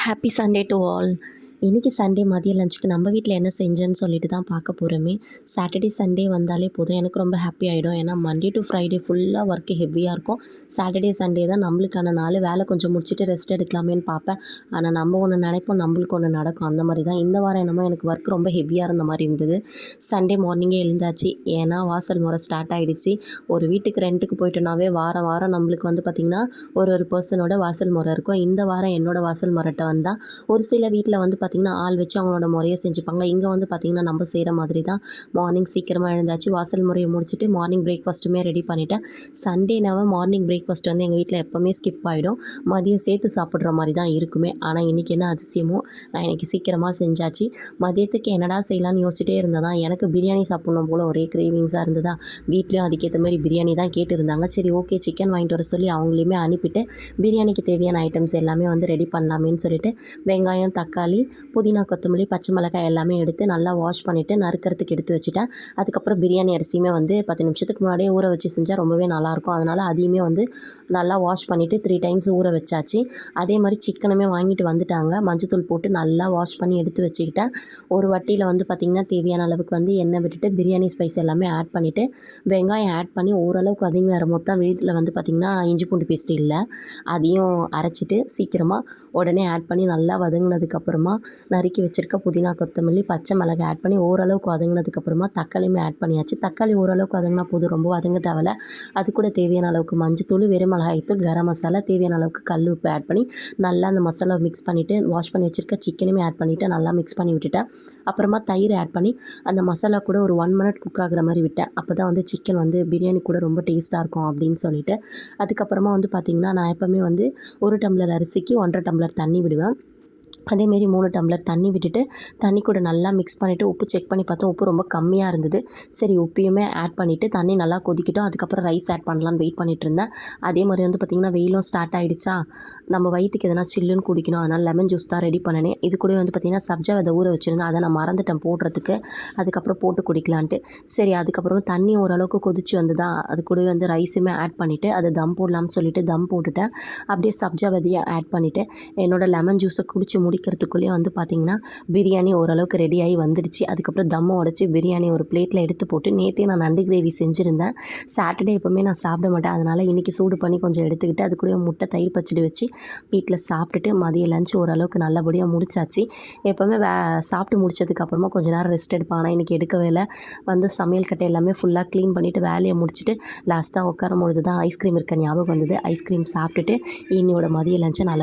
Happy Sunday to all. இன்றைக்கி Sunday மதிய லஞ்சுக்கு நம்ம வீட்டில் என்ன செஞ்சேன்னு சொல்லிட்டு தான் பார்க்க போகிறோமே. சாட்டர்டே சண்டே வந்தாலே போதும் எனக்கு ரொம்ப ஹாப்பி ஆகிடும். ஏன்னா மண்டே டு ஃப்ரைடே ஃபுல்லாக ஒர்க்கு ஹெவியாக இருக்கும். சாட்டர்டே சண்டே தான் நம்மளுக்கான நாள். வேலை கொஞ்சம் முடிச்சுட்டு ரெஸ்ட் எடுக்கலாமேன்னு பார்ப்பேன். ஆனால் நம்ம ஒன்று நினைப்போம், நம்மளுக்கு ஒன்று நடக்கும். அந்த மாதிரி தான் இந்த வாரம் என்னமோ எனக்கு ஒர்க் ரொம்ப ஹெவியாக இருந்த மாதிரி இருந்தது. சண்டே மார்னிங்கே எழுந்தாச்சு. ஏன்னா வாசல் முறை ஸ்டார்ட் ஆகிடுச்சு. ஒரு வீட்டுக்கு ரெண்ட்டுக்கு போயிட்டோன்னாவே வாரம் வாரம் நம்மளுக்கு வந்து பார்த்திங்கன்னா ஒரு பர்சனோட வாசல் முறை இருக்கும். இந்த வாரம் என்னோடய வாசல் முறைட்ட வந்தால் ஒரு சில வீட்டில் வந்து பார்த்திங்கன்னா ஆள் வச்சு அவங்களோட முறையை செஞ்சுப்பாங்க. இங்கே வந்து பார்த்திங்கன்னா நம்ம செய்கிற மாதிரி தான். மார்னிங் சீக்கிரமாக எழுந்தாச்சு, வாசல் முறையை முடிச்சுட்டு மார்னிங் பிரேக்ஃபாஸ்ட்டுமே ரெடி பண்ணிவிட்டேன். சண்டேனாவே மார்னிங் பிரேக்ஃபாஸ்ட் வந்து எங்கள் வீட்டில் எப்போவுமே ஸ்கிப் ஆகிடும். மதியம் சேர்த்து சாப்பிட்ற மாதிரி தான் இருக்குமே. ஆனால் இன்றைக்கி என்ன அதிசயமோ, நான் இன்றைக்கி சீக்கிரமாக செஞ்சாச்சு. மதியத்துக்கு என்னடா செய்யலான்னு யோசிச்சுட்டே இருந்ததா எனக்கு பிரியாணி சாப்பிட்ணும் போல் ஒரே கிரேவிங்ஸாக இருந்ததா. வீட்லேயும் அதுக்கேற்ற மாதிரி பிரியாணி தான் கேட்டுருந்தாங்க. சரி ஓகே, சிக்கன் வாங்கிட்டு வர சொல்லி அவங்களையுமே அனுப்பிட்டு பிரியாணிக்கு தேவையான ஐட்டம்ஸ் எல்லாமே வந்து ரெடி பண்ணலாமேன்னு சொல்லிட்டு வெங்காயம், தக்காளி, புதினா, கொத்தமல்லி, பச்சை மிளகாய் எல்லாமே எடுத்து நல்லா வாஷ் பண்ணிவிட்டு நறுக்கிறதுக்கு எடுத்து வச்சுட்டேன். அதுக்கப்புறம் பிரியாணி அரிசியுமே வந்து 10 நிமிஷத்துக்கு முன்னாடியே ஊற வச்சு செஞ்சால் ரொம்பவே நல்லாயிருக்கும். அதனால் அதையுமே வந்து நல்லா வாஷ் பண்ணிவிட்டு 3 டைம்ஸ் ஊற வச்சாச்சு. அதே மாதிரி சிக்கனுமே வாங்கிட்டு வந்துட்டாங்க. மஞ்சத்தூள் போட்டு நல்லா வாஷ் பண்ணி எடுத்து வச்சுக்கிட்டேன். ஒரு வட்டியில் வந்து பார்த்திங்கன்னா தேவையான அளவுக்கு வந்து எண்ணெய் விட்டுட்டு பிரியாணி ஸ்பைஸ் எல்லாமே ஆட் பண்ணிவிட்டு வெங்காயம் ஆட் பண்ணி ஓரளவுக்கு வதங்கி வரும்போது தான் வீட்டில் வந்து பார்த்திங்கன்னா இஞ்சி பூண்டு பேஸ்ட் இல்லை, அதையும் அரைச்சிட்டு சீக்கிரமாக உடனே ஆட் பண்ணி நல்லா வதங்கினதுக்கப்புறமா நறுக்கி வச்சுருக்க புதினா, கொத்தமல்லி, பச்சை மிளகாய் ஆட் பண்ணி ஓரளவுக்கு வதங்கினதுக்கப்புறமா தக்காளியுமே ஆட் பண்ணியாச்சு. தக்காளி ஓரளவுக்கு வதங்கினா போதும், ரொம்ப வதங்க தேவையில்ல. அது கூட தேவையான அளவுக்கு மஞ்சத்தூள், வெறும் மிளகாய்த்தூள், கரம் மசாலா, தேவையான அளவுக்கு கல் உப்பு ஆட் பண்ணி நல்லா அந்த மசாலாவை மிக்ஸ் பண்ணிவிட்டு வாஷ் பண்ணி வச்சுருக்க சிக்கனுமே ஆட் பண்ணிவிட்டு நல்லா மிக்ஸ் பண்ணி விட்டுட்டேன். அப்புறமா தயிர் ஆட் பண்ணி அந்த மசாலா கூட ஒரு 1 மினிட் குக் ஆகிற மாதிரி விட்டேன். அப்போ தான் வந்து சிக்கன் வந்து பிரியாணி கூட ரொம்ப டேஸ்ட்டாக இருக்கும் அப்படின்னு சொல்லிட்டு. அதுக்கப்புறமா வந்து பார்த்திங்கன்னா நான் எப்போவுமே வந்து 1 டம்ளர் அரிசிக்கு 1.5 டம்ளர் தண்ணி விடுவேன். அதேமாரி 3 டம்ளர் தண்ணி விட்டுட்டு தண்ணி கூட நல்லா மிக்ஸ் பண்ணிவிட்டு உப்பு செக் பண்ணி பார்த்தோம். உப்பு ரொம்ப கம்மியாக இருந்தது. சரி உப்பையுமே ஆட் பண்ணிவிட்டு தண்ணி நல்லா கொதிக்கிட்டோம். அதுக்கப்புறம் ரைஸ் ஆட் பண்ணலான்னு வெயிட் பண்ணிகிட்டு இருந்தேன். அதே மாதிரி வந்து பார்த்திங்கன்னா வெயிலும் ஸ்டார்ட் ஆகிடுச்சா, நம்ம வயிற்றுக்கு எதனா சில்லுன்னு குடிக்கணும். அதனால் லெமன் ஜூஸ் தான் ரெடி பண்ணினேன். இது கூட வந்து பார்த்திங்கன்னா சப்ஜா விதை ஊற வச்சுருந்தேன். அதை நான் மறந்துட்டேன் போடுறதுக்கு. அதுக்கப்புறம் போட்டு குடிக்கலான்ட்டு. சரி அதுக்கப்புறமா தண்ணி ஓரளவுக்கு கொதிச்சு வந்ததா, அது கூடவே வந்து ரைஸுமே ஆட் பண்ணிவிட்டு அதை தம் போடலாம்னு சொல்லிட்டு தம் போட்டுட்டேன். அப்படியே சப்ஜா விதையை ஆட் பண்ணிவிட்டு என்னோடய லெமன் ஜூஸை குடிச்சு முடிக்கிறதுக்குள்ளேயே வந்து பார்த்திங்கன்னா பிரியாணி ஓரளவுக்கு ரெடியாகி வந்துடுச்சு. அதுக்கப்புறம் தம்மை உடச்சி பிரியாணி ஒரு பிளேட்டில் எடுத்து போட்டு நேற்றே நான் நண்டு கிரேவி செஞ்சுருந்தேன். சாட்டர்டே எப்போவுமே நான் சாப்பிட மாட்டேன். அதனால் இன்றைக்கி சூடு பண்ணி கொஞ்சம் எடுத்துக்கிட்டு அது கூட முட்டை தயிர் பச்சடி வச்சு வீட்டில் சாப்பிட்டுட்டு மதிய லஞ்ச் ஓரளவுக்கு நல்லபடியாக முடிச்சாச்சு. எப்போவுமே சாப்பிட்டு முடிச்சதுக்கப்புறமா கொஞ்சம் நேரம் ரெஸ்ட் எடுப்பேன். ஆனால் இன்றைக்கி எடுக்கவே இல்லை. வந்து சமையல் கட்டை எல்லாமே ஃபுல்லாக க்ளீன் பண்ணிவிட்டு வேலையை முடிச்சுட்டு லாஸ்ட்டாக உட்காரும் பொழுது தான் ஐஸ்கிரீம் இருக்க ஞாபகம் வந்தது. ஐஸ்கிரீம் சாப்பிட்டுட்டு இன்னியோட மதிய லஞ்சை நல்லா